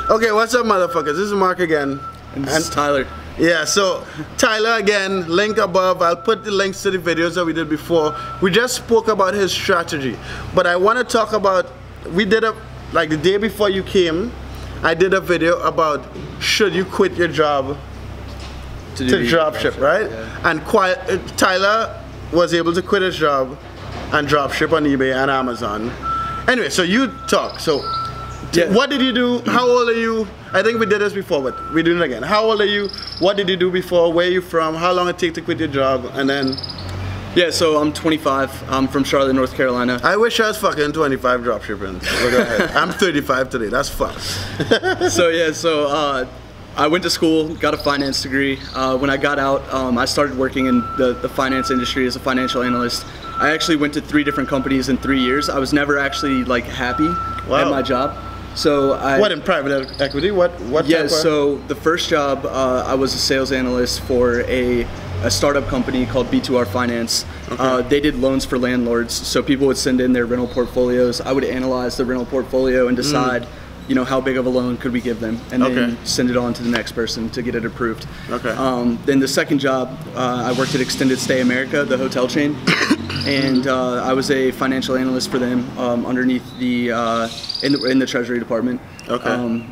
Okay, what's up, motherfuckers? This is Mark again. And this is Tyler. Yeah, so Tyler again, link above. I'll put the links to the videos that we did before. We just spoke about his strategy, but I want to talk about, we did like the day before you came, I did a video about should you quit your job to dropship, right? Yeah. And Tyler was able to quit his job and dropship on eBay and Amazon. Anyway, so you talk. So yeah. What did you do? How old are you? I think we did this before, but we're doing it again. How old are you? What did you do before? Where are you from? How long it take to quit your job? And then... Yeah, so I'm 25. I'm from Charlotte, North Carolina. I wish I was fucking 25 dropshipping. Go ahead. I'm 35 today. That's fucked. So I went to school, got a finance degree. When I got out, I started working in the finance industry as a financial analyst. I actually went to 3 different companies in 3 years. I was never actually like happy at my job. So what, in private equity? What? Yeah. So the first job, I was a sales analyst for a startup company called B2R Finance. Okay. They did loans for landlords. So people would send in their rental portfolios. I would analyze the rental portfolio and decide, you know, how big of a loan could we give them, and then send it on to the next person to get it approved. Okay. Then the second job, I worked at Extended Stay America, the hotel chain, and I was a financial analyst for them underneath the in the Treasury Department. Okay.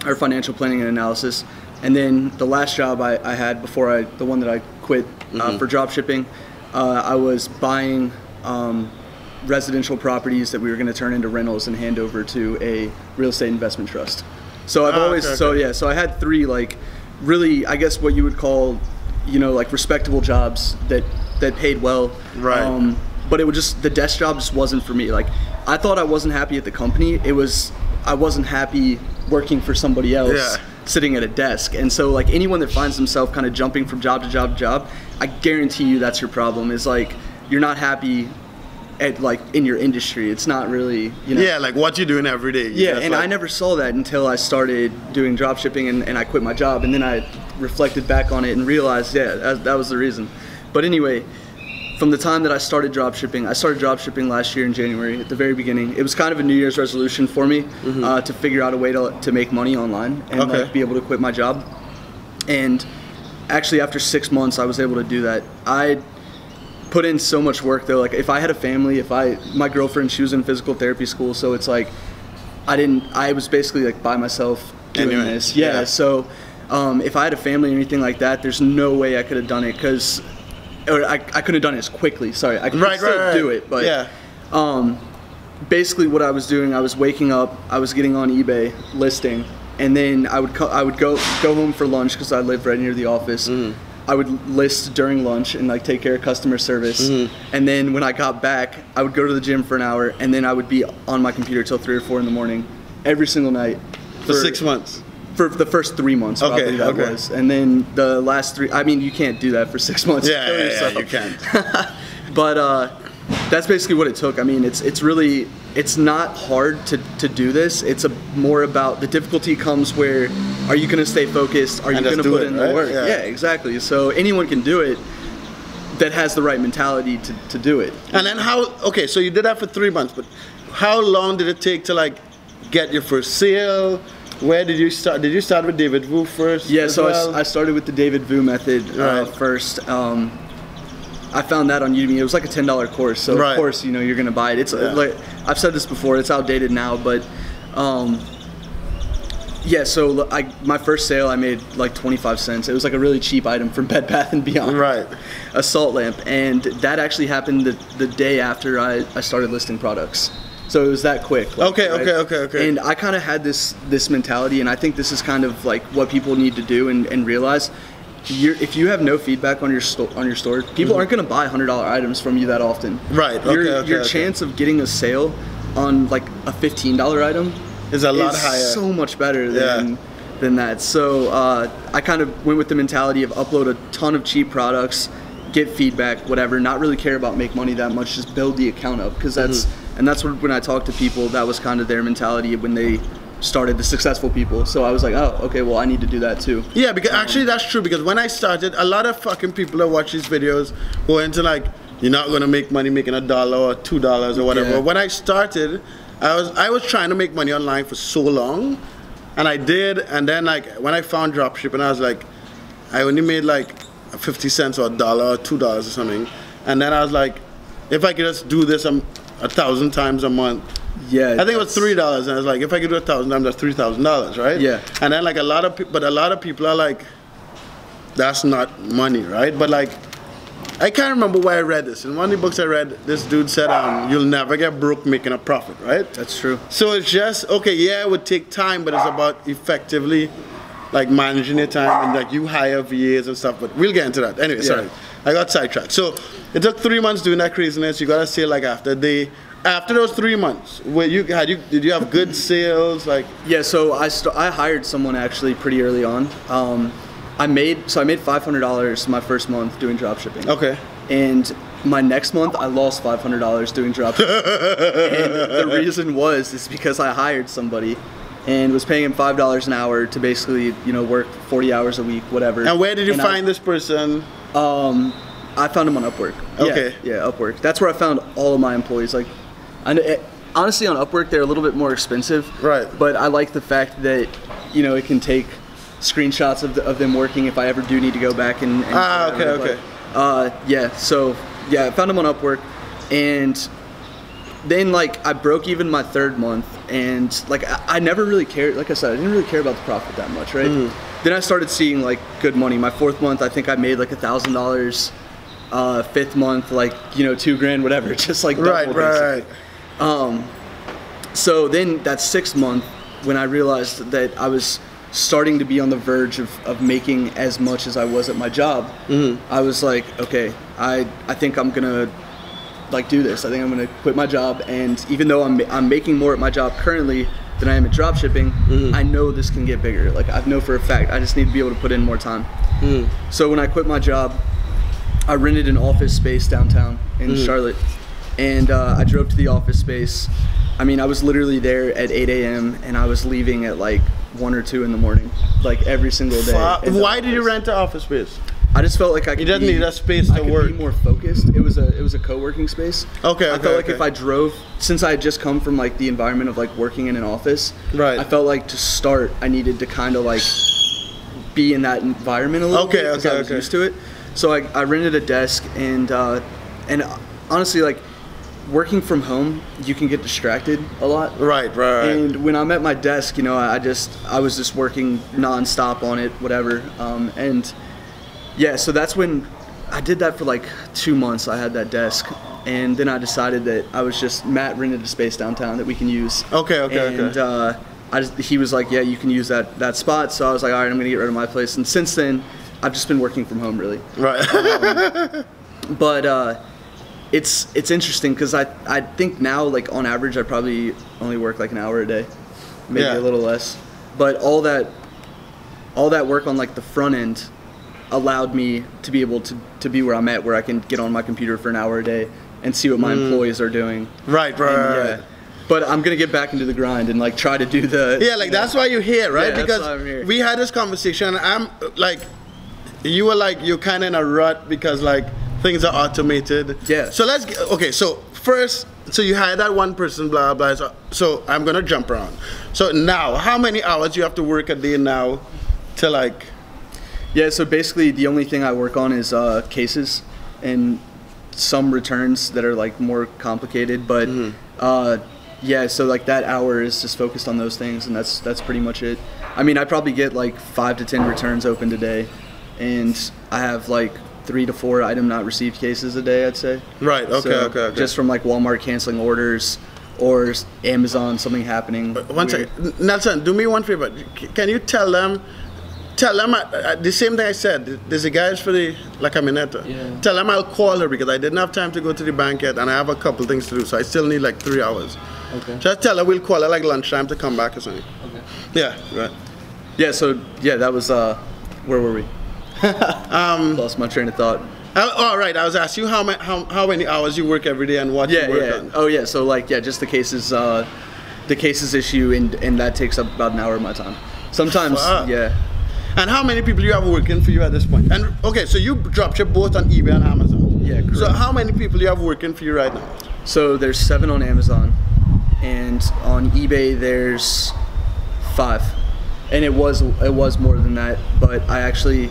Our financial planning and analysis. And then the last job I had before the one that I quit for dropshipping, I was buying residential properties that we were going to turn into rentals and hand over to a real estate investment trust. So I've always, so I had 3 like really, I guess what you would call, you know, like respectable jobs that paid well. Right. But it was just, the desk job just wasn't for me. Like, I thought I wasn't happy at the company. I wasn't happy working for somebody else sitting at a desk. And so like anyone that finds themselves kind of jumping from job to job to job, I guarantee you that's your problem, is like, you're not happy at like in your industry. It's not really, you know. Yeah, like what you're doing every day. Yeah, and like, I never saw that until I started doing dropshipping and I quit my job, and then I reflected back on it and realized, yeah, that was the reason. But anyway, from the time that I started dropshipping last year in January at the very beginning. It was kind of a New Year's resolution for me to figure out a way to make money online and like, be able to quit my job. And actually after 6 months I was able to do that. I put in so much work though. Like if I had a family, my girlfriend, she was in physical therapy school, so it's like I was basically like by myself doing this. Yeah. So if I had a family or anything like that, there's no way I could have done it, or I couldn't have done it as quickly. Sorry, I could still do it, but basically what I was doing, I was waking up, I was getting on eBay listing, and then I would go home for lunch because I live right near the office. I would list during lunch and like take care of customer service, and then when I got back, I would go to the gym for an hour, and then I would be on my computer till 3 or 4 in the morning, every single night for 6 months. For the first 3 months, probably that was, and then the last 3. I mean, you can't do that for 6 months. Yeah, you can't. But that's basically what it took. I mean, it's not hard to do this. It's more about the difficulty comes where, are you going to stay focused? Are you going to put in the work? Yeah, exactly. So anyone can do it that has the right mentality to do it. And then so you did that for 3 months, but how long did it take to like get your first sale? Where did you start? Did you start with David Vu first? Yeah, so I started with the David Vu method first. I found that on Udemy. It was like a $10 course, so of course, you know, you're gonna buy it. It's like, I've said this before, it's outdated now, but yeah. So my first sale, I made like 25 cents. It was like a really cheap item from Bed Bath & Beyond. Right. A salt lamp, and that actually happened the day after I started listing products. So it was that quick. Like, okay. And I kind of had this mentality, and I think this is kind of like what people need to do and realize. If you have no feedback on your store, people aren't going to buy $100 items from you that often. Right. Your chance of getting a sale on like a $15 item is a lot higher. So much better than that. So I kind of went with the mentality of upload a ton of cheap products, get feedback, whatever. Not really care about make money that much. Just build the account up, because that's what, when I talk to people, that was kind of their mentality when they started, the successful people. So I was like, oh, okay, well, I need to do that too. Yeah, because actually that's true, because when I started, a lot of fucking people that watch these videos go into like, you're not gonna make money making $1 or $2 or whatever. When I started, I was trying to make money online for so long, And I did, and then like when I found dropshipping, I was like, I only made like 50 cents or $1 or $2 or something. And then I was like, if I could just do this 1,000 times a month. Yeah. I think it was $3, and I was like, if I could do 1,000 times, that's $3,000, right? Yeah. And then like a lot of people are like, that's not money, right? But like, I can't remember where I read this. In one of the books I read, this dude said, you'll never get broke making a profit, right? That's true. So it's just, okay, yeah, it would take time, but it's about effectively like managing your time, and like you hire VAs and stuff, but we'll get into that. Anyway, sorry, I got sidetracked. So it took 3 months doing that craziness. You got to say like after those 3 months, did you have good sales? Like, yeah, so I hired someone actually pretty early on. I made $500 my first month doing dropshipping. Okay. And my next month I lost $500 doing dropshipping. And the reason is because I hired somebody and was paying him $5 an hour to basically, work 40 hours a week, whatever. And where did you find this person? I found him on Upwork. Okay. Yeah, Upwork. That's where I found all of my employees. Like, honestly, on Upwork they're a little bit more expensive. Right. But I like the fact that it can take screenshots of them working if I ever do need to go back and okay. Yeah, so yeah, I found them on Upwork, and then like I broke even my third month, and like I never really cared. Like I said, I didn't really care about the profit that much, right? Then I started seeing like good money. My fourth month, I think I made like $1,000. Fifth month, like $2,000, whatever, just like double, right. So then that sixth month, when I realized that I was starting to be on the verge of making as much as I was at my job, I was like, okay, I think I'm gonna like do this. I think I'm gonna quit my job, and even though I'm making more at my job currently than I am at dropshipping, I know this can get bigger. Like I know for a fact, I just need to be able to put in more time. So when I quit my job, I rented an office space downtown in Charlotte, and I drove to the office space. I mean, I was literally there at 8 a.m. and I was leaving at like 1 or 2 in the morning, like every single day. Why did you rent an office space? I just felt like I could. You didn't need a space to work. Be more focused. It was a co-working space. Okay. I felt like if I drove, since I had just come from like the environment of like working in an office, right? I felt like to start, I needed to kind of like be in that environment a little bit because I was used to it. So I rented a desk, and honestly, like working from home, you can get distracted a lot. Right. And when I'm at my desk, I was just working nonstop on it, whatever. And yeah, so that's when I did that for like 2 months. I had that desk, and then I decided that Matt rented a space downtown that we can use. And he was like, yeah, you can use that spot. So I was like, all right, I'm gonna get rid of my place. And since then, I've just been working from home, really. Right. But it's interesting because I think now, like on average, I probably only work like an hour a day, maybe a little less. But all that work on like the front end allowed me to be able to be where I'm at, where I can get on my computer for an hour a day and see what my employees are doing. Right. But I'm gonna get back into the grind and like try to do that's why you're here, right? Yeah, because that's why I'm here. We had this conversation. I'm like, you're kind of in a rut because like things are automated. Yeah. So so first, so you hired that one person, blah blah. So I'm gonna jump around. So now, how many hours you have to work a day now to like? Yeah. So basically, the only thing I work on is cases and some returns that are like more complicated, but yeah. So like that hour is just focused on those things, and that's pretty much it. I mean, I probably get like 5 to 10 returns opened a day, and I have like 3 to 4 item not received cases a day, I'd say. Right. Okay. Just from like Walmart canceling orders or Amazon, something happening. One second, Nelson, do me one favor. Can you tell them the same thing I said. There's a guy for the La Camioneta. Yeah. Tell them I'll call her because I didn't have time to go to the bank yet, and I have a couple things to do, so I still need like 3 hours. Okay. Just tell her we'll call her like lunchtime to come back or something. Okay. Yeah. Right. Yeah. So yeah, that was where were we? Lost my train of thought. All right, I was asking you how many hours you work every day and what you work on. Oh yeah, so like just the cases issue, and that takes up about an hour of my time. Sometimes, yeah. And how many people you have working for you at this point? And okay, so you dropship both on eBay and Amazon. Yeah, correct. So how many people you have working for you right now? So there's 7 on Amazon, and on eBay there's 5. And it was more than that, but I actually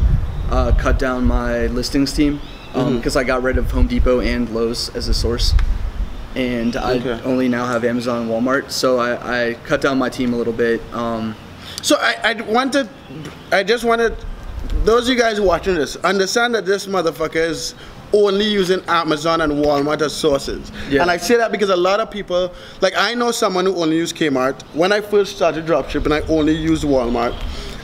cut down my listings team because I got rid of Home Depot and Lowe's as a source, and I only now have Amazon and Walmart. So I cut down my team a little bit. So I just wanted those of you guys watching this understand that this motherfucker is only using Amazon and Walmart as sources. Yeah. And I say that because a lot of people, like I know someone who only used Kmart. When I first started dropshipping, I only used Walmart.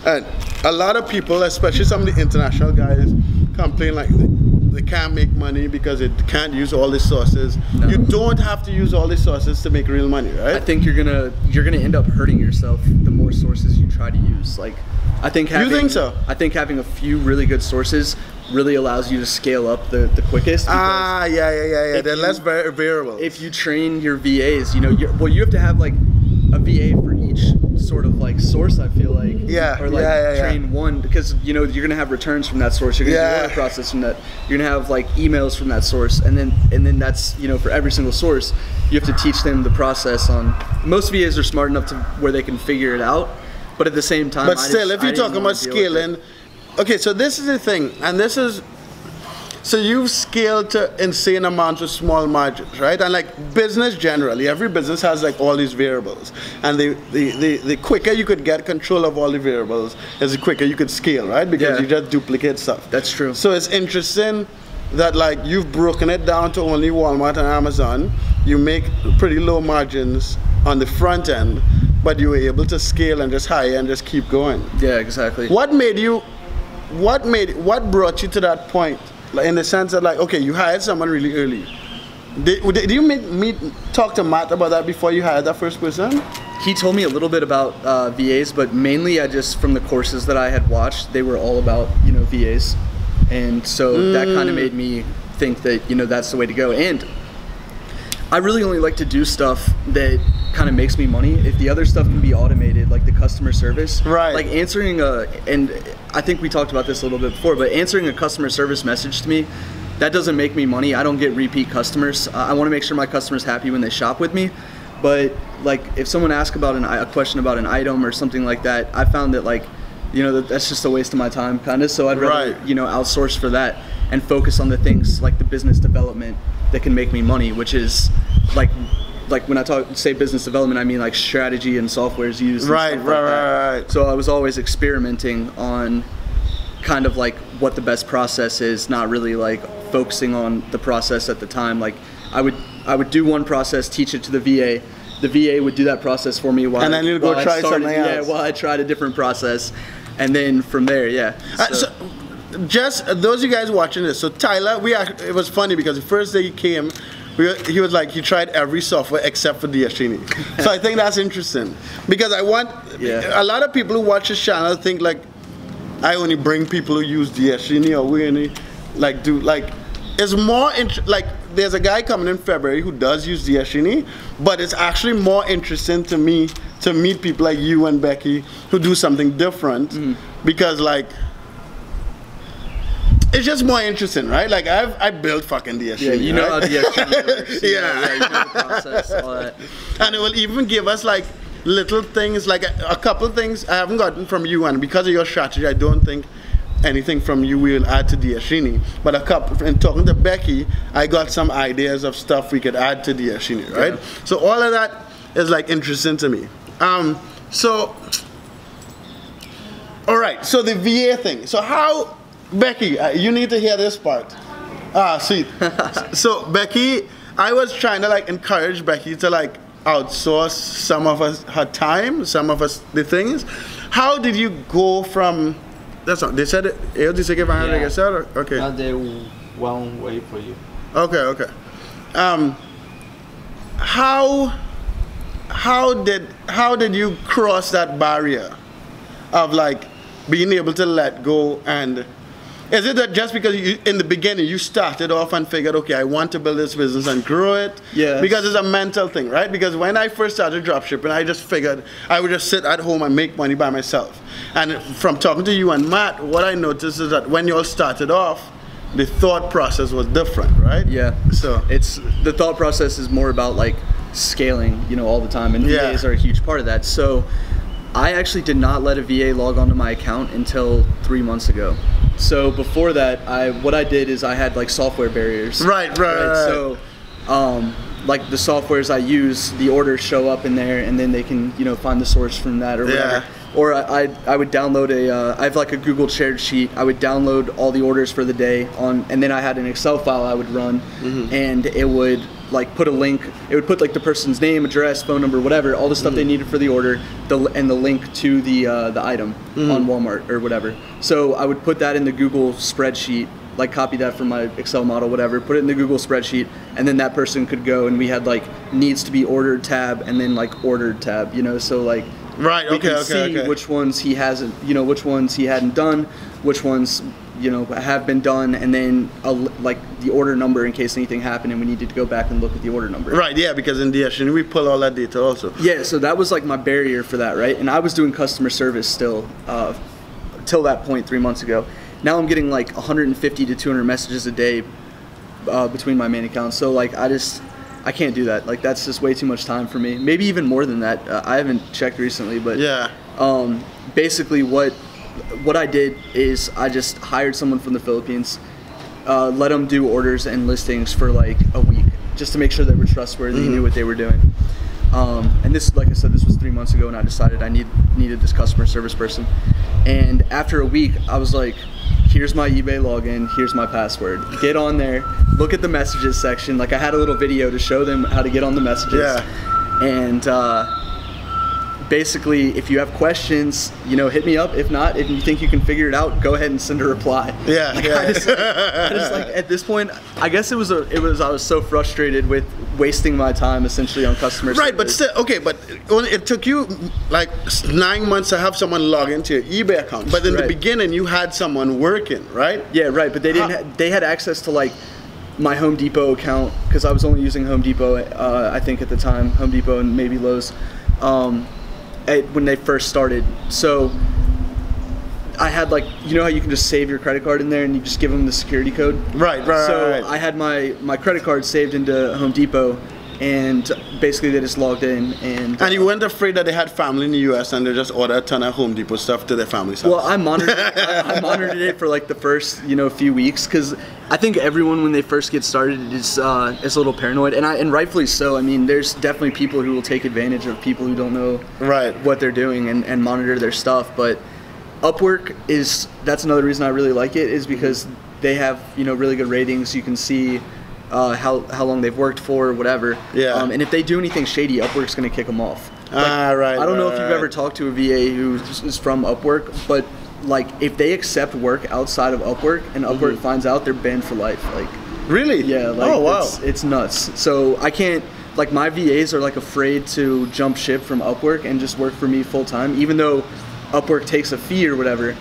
And a lot of people, especially some of the international guys, complain like they can't make money because they can't use all these sources. No. You don't have to use all these sources to make real money, right? I think you're gonna end up hurting yourself the more sources you try to use. Like I think having, you think so? I think having a few really good sources really allows you to scale up the quickest. Yeah. They're less variable. If you train your VAs, you know, you have to have like a VA for each sort of like source. I feel like, or like train one, because you know you're gonna have returns from that source. You're gonna do order process from that. You're gonna have like emails from that source, and then that's, you know, for every single source, you have to teach them the process. On most VAs are smart enough to where they can figure it out, but at the same time, but still, if you're talking about scaling. Okay, so this is the thing, and this is, so you've scaled to insane amounts of small margins, right? And like business generally, every business has like all these variables, and the quicker you could get control of all the variables is the quicker you could scale, right? Because you just duplicate stuff. That's true. So it's interesting that like you've broken it down to only Walmart and Amazon. You make pretty low margins on the front end, but you were able to scale and just hire and just keep going. Yeah, exactly. What brought you to that point? Like in the sense that like, okay, you hired someone really early. Did you talk to Matt about that before you hired that first person? He told me a little bit about VAs, but mainly I just, from the courses that I had watched, they were all about, you know, VAs. And so that kind of made me think that, you know, that's the way to go. And I really only like to do stuff that kind of makes me money. If the other stuff can be automated, like the customer service, right? Like answering and I think we talked about this a little bit before, but answering a customer service message to me, that doesn't make me money. I don't get repeat customers. I want to make sure my customer's happy when they shop with me. But like if someone asks about a question about an item or something like that, I found that like, you know, that's just a waste of my time kind of. So I'd rather, you know, outsource for that and focus on the things like the business development that can make me money, which is like when I say business development, I mean like strategy and softwares used. Right. So I was always experimenting on kind of like what the best process is, not really like focusing on the process at the time. Like I would do one process, teach it to the VA. The VA would do that process for me while, and then you'd go try something else. Yeah, while I tried a different process, and then from there, So just those of you guys watching this, so Tyler, it was funny because the first day he came, he was like, he tried every software except for Diashini. So I think that's interesting because a lot of people who watch this channel think like I only bring people who use Diashini, or we only like do like, it's more like there's a guy coming in February who does use Diashini, but it's actually more interesting to me to meet people like you and Becky who do something different because like, it's just more interesting, right? Like I built fucking Diashini. Yeah, you know how Diashini works. You know the process, all that. And it will even give us like little things, like a couple things I haven't gotten from you, and because of your strategy, I don't think anything from you will add to Diashini. But a couple, in talking to Becky, I got some ideas of stuff we could add to Diashini, right? Yeah. So all of that is like interesting to me. So, all right. So the VA thing. So how? Becky, you need to hear this part. Sweet. So Becky, I was trying to like encourage Becky to like outsource some of her time, some of the things. How did you go from? That's not. They said it. Did they give a hand? Okay. Now they won't wait for you. Okay. How did you cross that barrier of like being able to let go? And is it that just because in the beginning you started off and figured, okay, I want to build this business and grow it? Yeah. Because it's a mental thing, right? Because when I first started dropshipping, I just figured I would just sit at home and make money by myself. And from talking to you and Matt, what I noticed is that when you all started off, the thought process was different, right? Yeah. So the thought process is more about like scaling, you know, all the time, and VAs are a huge part of that. So I actually did not let a VA log onto my account until 3 months ago. So before that, what I did is I had like software barriers. Right. So, like the softwares I use, the orders show up in there, and then they can find the source from that or whatever. Yeah. Or I would download I have like a Google shared sheet. I would download all the orders for the day and then I had an Excel file I would run, and it would like put a link. It would put like the person's name, address, phone number, whatever, all the stuff they needed for the order, and the link to the item on Walmart or whatever. So I would put that in the Google spreadsheet, like copy that from my Excel model, whatever, put it in the Google spreadsheet, and then that person could go, and we had like needs to be ordered tab and then like ordered tab, so like. Right. We can see which ones he hasn't, which ones he hadn't done, which ones, have been done, and then like the order number in case anything happened and we needed to go back and look at the order number. Right. Yeah, because in DShin we pull all that data also. Yeah. So that was like my barrier for that, right? And I was doing customer service still till that point 3 months ago. Now I'm getting like 150 to 200 messages a day between my main accounts. So like I can't do that. Like that's just way too much time for me. Maybe even more than that. I haven't checked recently, but yeah. Basically what I did is I just hired someone from the Philippines, let them do orders and listings for like a week, just to make sure they were trustworthy, knew what they were doing. And this, like I said, this was 3 months ago, and I decided I needed this customer service person. And after a week, I was like, here's my eBay login, here's my password. Get on there, look at the messages section. Like I had a little video to show them how to get on the messages. Yeah. And basically, if you have questions, hit me up. If not, if you think you can figure it out, go ahead and send a reply. Yeah. Like, I just like at this point, I guess I was so frustrated with wasting my time essentially on customer service. Right, but still, okay, but it took you like 9 months to have someone log into your eBay account. But in the beginning, you had someone working, right? Yeah, right. But they didn't. They had access to like my Home Depot account because I was only using Home Depot. I think at the time, Home Depot and maybe Lowe's. When they first started. So I had like, how you can just save your credit card in there and you just give them the security code? Right. So I had my credit card saved into Home Depot, and basically they just logged in and you weren't afraid that they had family in the US and they just ordered a ton of Home Depot stuff to their family's house? Well, I monitored it for like the first few weeks, because I think everyone when they first get started is a little paranoid, and rightfully so. I mean, there's definitely people who will take advantage of people who don't know what they're doing and monitor their stuff. But Upwork that's another reason I really like it, is because they have really good ratings. You can see how long they've worked for, whatever. Yeah. And if they do anything shady, Upwork's going to kick them off. Right. I don't know if you've ever talked to a VA who is from Upwork, but like if they accept work outside of Upwork and Upwork finds out, they're banned for life. Like, really? Yeah. Like, oh wow. It's nuts. So I can't. Like my VAs are like afraid to jump ship from Upwork and just work for me full time, even though Upwork takes a fee or whatever.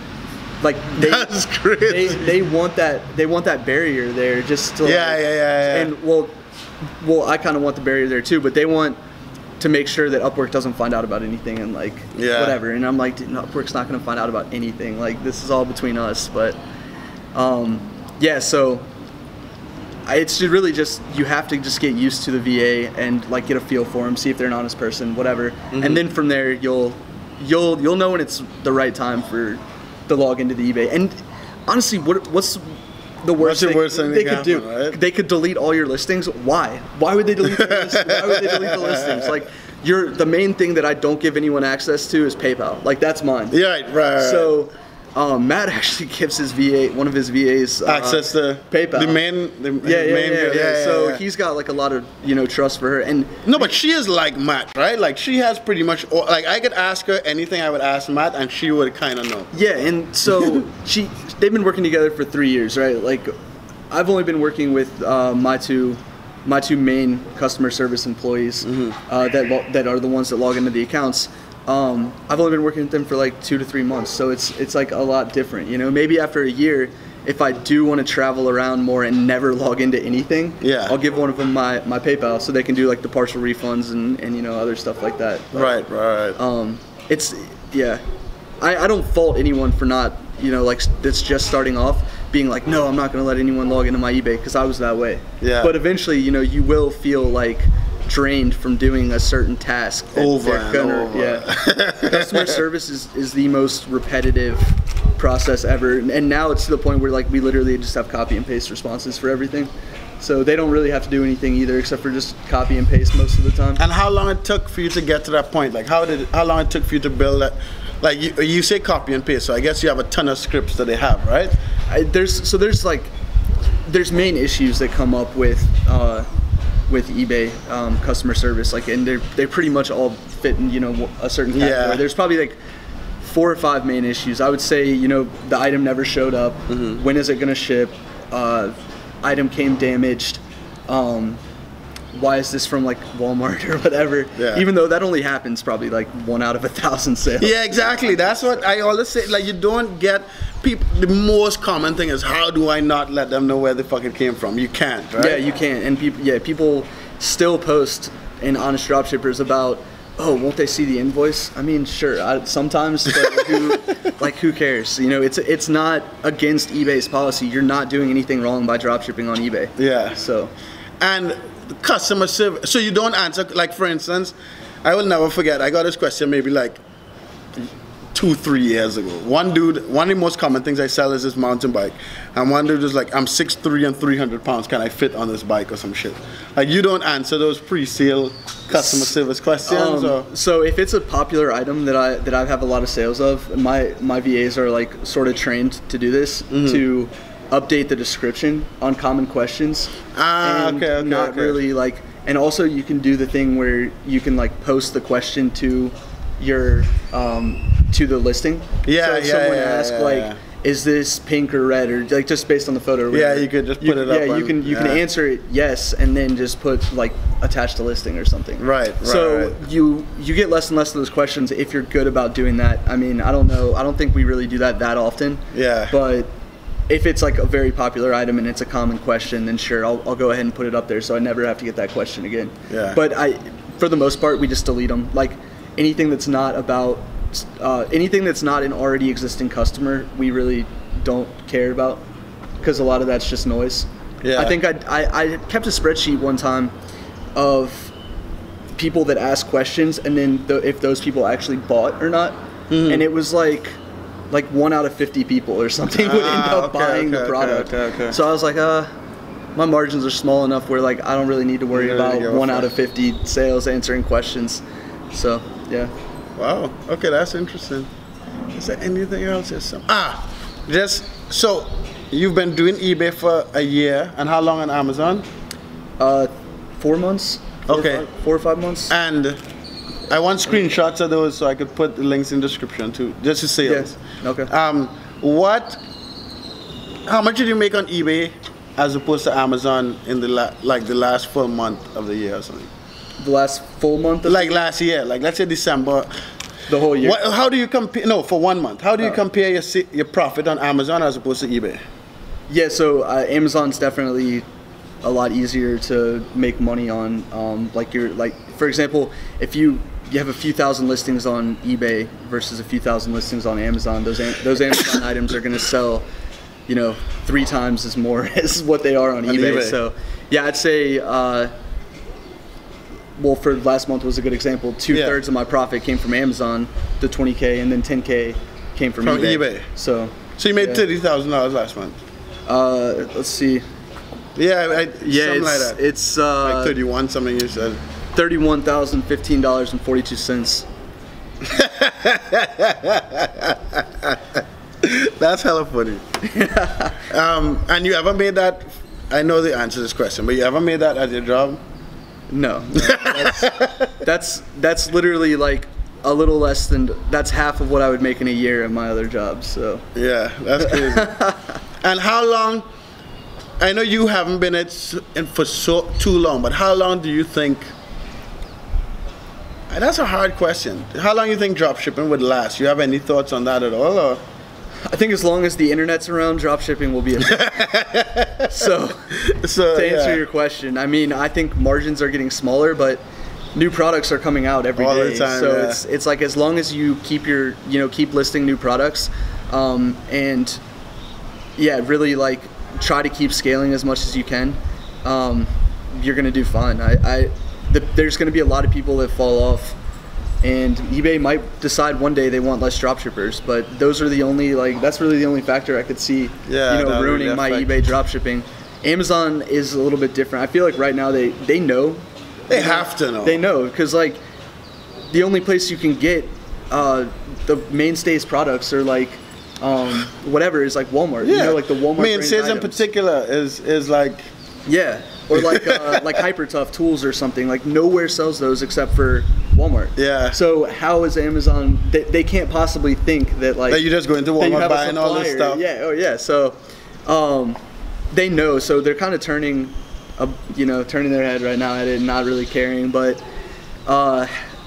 Like that's crazy. They want that barrier there just to yeah. And well I kind of want the barrier there too, but they want to make sure that Upwork doesn't find out about anything and like whatever. And I'm like, no, Upwork's not going to find out about anything. Like this is all between us. But so it's really just, you have to just get used to the VA and like get a feel for them, see if they're an honest person, whatever. And then from there you'll know when it's the right time for the log into the eBay. And honestly, what's the worst thing they could do? Right? They could delete all your listings. Why? Why would they delete the listings? Why would they delete the listings? Like, the main thing that I don't give anyone access to is PayPal. Like, that's mine. Yeah, right. So Matt actually gives one of his VAs access to PayPal. The main. So he's got like a lot of trust for her. And no, but she is like Matt, right? Like she has pretty much like I could ask her anything I would ask Matt, and she would kind of know. Yeah, and so they've been working together for 3 years, right? Like I've only been working with my two main customer service employees that are the ones that log into the accounts. I've only been working with them for like 2 to 3 months, so it's like a lot different, maybe after a year, if I do want to travel around more and never log into anything, I'll give one of them my PayPal so they can do like the partial refunds and other stuff like that. But, right. I don't fault anyone for not, like that's just starting off being like, no, I'm not going to let anyone log into my eBay, because I was that way. Yeah. But eventually, you will feel like drained from doing a certain task. Over and over. Yeah. Customer service is the most repetitive process ever, and now it's to the point where like we literally just have copy and paste responses for everything. So they don't really have to do anything either, except for just copy and paste most of the time. And how long it took for you to get to that point? Like how long it took for you to build that? Like you say copy and paste, so I guess you have a ton of scripts that they have, right? There's main issues that come up with eBay customer service, like, and they pretty much all fit in a certain category. Yeah. There's probably like 4 or 5 main issues. I would say the item never showed up. When is it gonna ship? Item came damaged. Why is this from like Walmart or whatever? Yeah. Even though that only happens probably like 1 out of 1,000 sales. Yeah, exactly. That's what I always say. Like, you don't get people. The most common thing is, how do I not let them know where the fuck it came from? You can't, right? Yeah, you can't. And people still post in Honest Dropshippers about, oh, won't they see the invoice? I mean, sure, sometimes, but who cares? It's not against eBay's policy. You're not doing anything wrong by dropshipping on eBay. Yeah. So, and customer service. So you don't answer. Like, for instance, I will never forget. I got this question maybe like 2-3 years ago. One of the most common things I sell is this mountain bike, and one dude was like, I'm 6'3" and 300 pounds. Can I fit on this bike or some shit? Like, you don't answer those pre-sale customer service questions. So if it's a popular item that I have a lot of sales of, my VAs are like sort of trained to do this, to update the description on common questions. Okay. Really like, and also you can do the thing where you can like post the question to your to the listing. Yeah, so if someone asks is this pink or red, or like just based on the photo or whatever, you could just put it up. Yeah, you can answer it yes, and then just put like attach the listing or something. Right. So you get less and less of those questions if you're good about doing that. I mean, I don't know. I don't think we really do that often. Yeah. But if it's like a very popular item and it's a common question, then sure, I'll go ahead and put it up there so I never have to get that question again. Yeah. But for the most part, we just delete them. Like anything that's not about anything that's not an already existing customer, we really don't care about, because a lot of that's just noise. Yeah. I think I kept a spreadsheet one time of people that ask questions, and then if those people actually bought or not, and it was like 1 out of 50 people or something would end up buying the product. Okay. So I was like, my margins are small enough where like I don't really need to worry about 1 out of 50 sales answering questions. So yeah. Wow. Okay, that's interesting. Is there anything else? So you've been doing eBay for a year, and how long on Amazon? 4 months. 4 or 5 months. And I want screenshots of those so I could put the links in the description too, just to sales. Yeah. Okay. How much did you make on eBay as opposed to Amazon in the last full month of the year or something? The last full month? Last year, like let's say December. The whole year? How do you compare? No, for 1 month. How do you compare your profit on Amazon as opposed to eBay? Yeah, so Amazon's definitely a lot easier to make money on. For example, if you have a few thousand listings on eBay versus a few thousand listings on Amazon, those Amazon items are going to sell, 3 times as more as what they are on eBay. So yeah, I'd say, for last month was a good example. 2/3 of my profit came from Amazon, the 20K, and then 10K came from eBay. So you made $30,000 last month. Let's see. Yeah, something like that. It's like 31 something you said. $31,015.42. That's hella funny. And you ever made that? I know the answer to this question, but you ever made that at your job? No. That's literally like a little less than, that's half of what I would make in a year at my other job. So yeah, that's crazy. And how long? I know you haven't been in for too long, but how long do you think? That's a hard question. How long do you think dropshipping would last? You have any thoughts on that at all? Or? I think as long as the internet's around, dropshipping will be a thing. So to answer your question, I mean, I think margins are getting smaller, but new products are coming out every all day. The time, so it's like, as long as you keep keep listing new products, and really like try to keep scaling as much as you can, you're gonna do fine. there's going to be a lot of people that fall off, and eBay might decide one day they want less dropshippers. But those are the only that's really the only factor I could see, ruining my eBay dropshipping. Amazon is a little bit different. I feel like right now they know. They have to know. They know, because like the only place you can get the mainstays products are like whatever is like Walmart. Yeah. Like the Walmart mainstays in particular is like or like like Hyper Tough tools or something. Like nowhere sells those except for Walmart. Yeah. So how is Amazon? They can't possibly think that like that you just go into Walmart buying all this stuff. Yeah. Oh yeah. So they know. So they're kind of turning their head right now at it and not really caring. But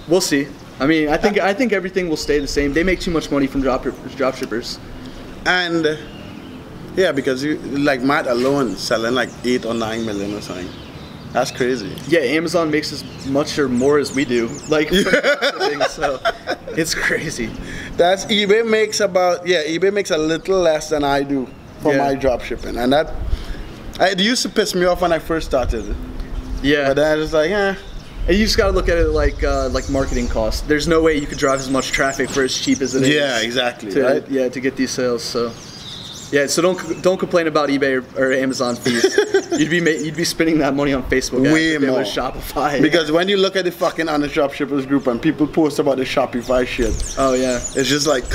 we'll see. I mean, I think everything will stay the same. They make too much money from dropshippers. And yeah, because you like Matt alone selling like 8 or 9 million or something. That's crazy. Yeah, Amazon makes as much or more as we do. Like so it's crazy. That's eBay makes a little less than I do for my dropshipping, and that it used to piss me off when I first started. Yeah. But then I was like, And you just gotta look at it like marketing costs. There's no way you could drive as much traffic for as cheap as it is. Yeah, exactly. To get these sales. So yeah, so don't complain about eBay or Amazon fees. you'd be spending that money on Facebook way more. Shopify. Because when you look at the fucking Honest Dropshippers group and people post about the Shopify shit. Oh yeah. It's just like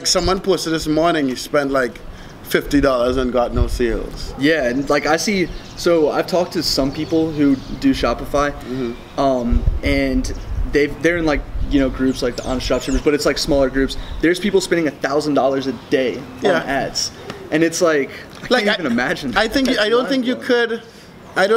someone posted this morning, he spent like $50 and got no sales. Yeah, and like so I've talked to some people who do Shopify, and they're in like groups like the Honest Dropshippers, but it's like smaller groups. There's people spending $1,000 a day on ads, and it's like I can't even imagine. I don't think you could. I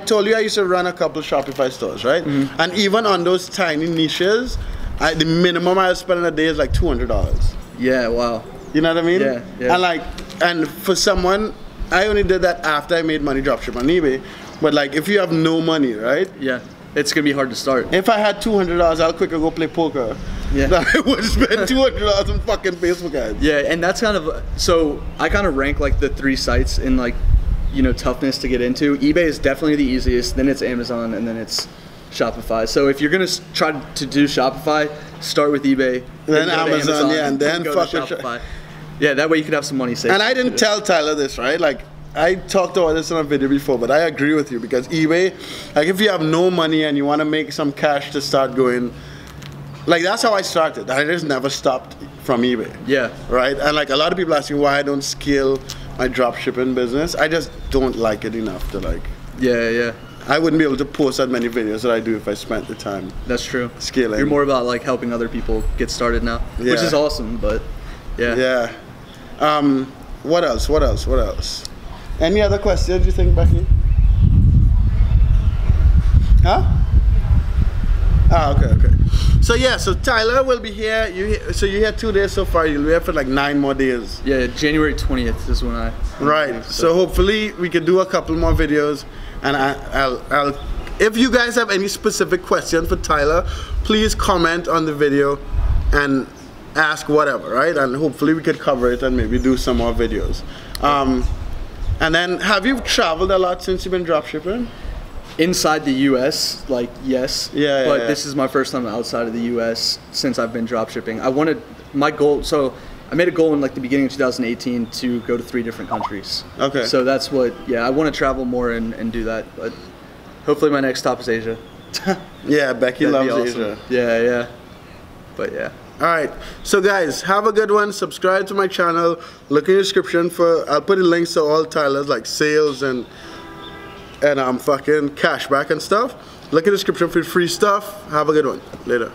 told you I used to run a couple Shopify stores, right? And even on those tiny niches, the minimum I was spending a day is like $200. Yeah, wow. You know what I mean? Yeah. And for someone, I only did that after I made money dropship on eBay. But like, if you have no money, right? Yeah, it's gonna be hard to start. If I had $200, I'll quicker go play poker. Yeah. I would spend $200 on fucking Facebook ads. Yeah, and that's so I kind of rank like the 3 sites in like, toughness to get into. eBay is definitely the easiest, then it's Amazon, and then it's Shopify. So if you're gonna try to do Shopify, start with eBay, then Amazon, and then fuck Shopify. Yeah, that way you could have some money saved. And I didn't tell Tyler this, right? Like, I talked about this in a video before, but I agree with you because eBay, like if you have no money and you want to make some cash to start going, like that's how I started. I just never stopped from eBay. Yeah. Right? And like a lot of people ask me why I don't scale my dropshipping business. I just don't like it enough to like. Yeah. I wouldn't be able to post as many videos that I do if I spent the time. That's true. Scaling. You're more about like helping other people get started now, which is awesome, but yeah. Yeah. What else? Any other questions you think, Becky? Huh? Okay. So Tyler will be here. So you're here 2 days so far. You'll be here for like 9 more days. Yeah, January 20th is when I. Right. So hopefully we can do a couple more videos, and I'll. If you guys have any specific questions for Tyler, please comment on the video and ask whatever, right? And hopefully we could cover it and maybe do some more videos. And then, have you traveled a lot since you've been dropshipping? Inside the U.S., like yes. Yeah. But this is my first time outside of the U.S. since I've been dropshipping. My goal. So I made a goal in like the beginning of 2018 to go to 3 different countries. Okay. So that's what. Yeah, I want to travel more and do that. But hopefully my next stop is Asia. Yeah, Becky loves Asia. Yeah. But yeah. Alright, so guys, have a good one. Subscribe to my channel. Look in the description I'll put the links to all Tyler's like sales and fucking cashback and stuff. Look in the description for free stuff. Have a good one. Later.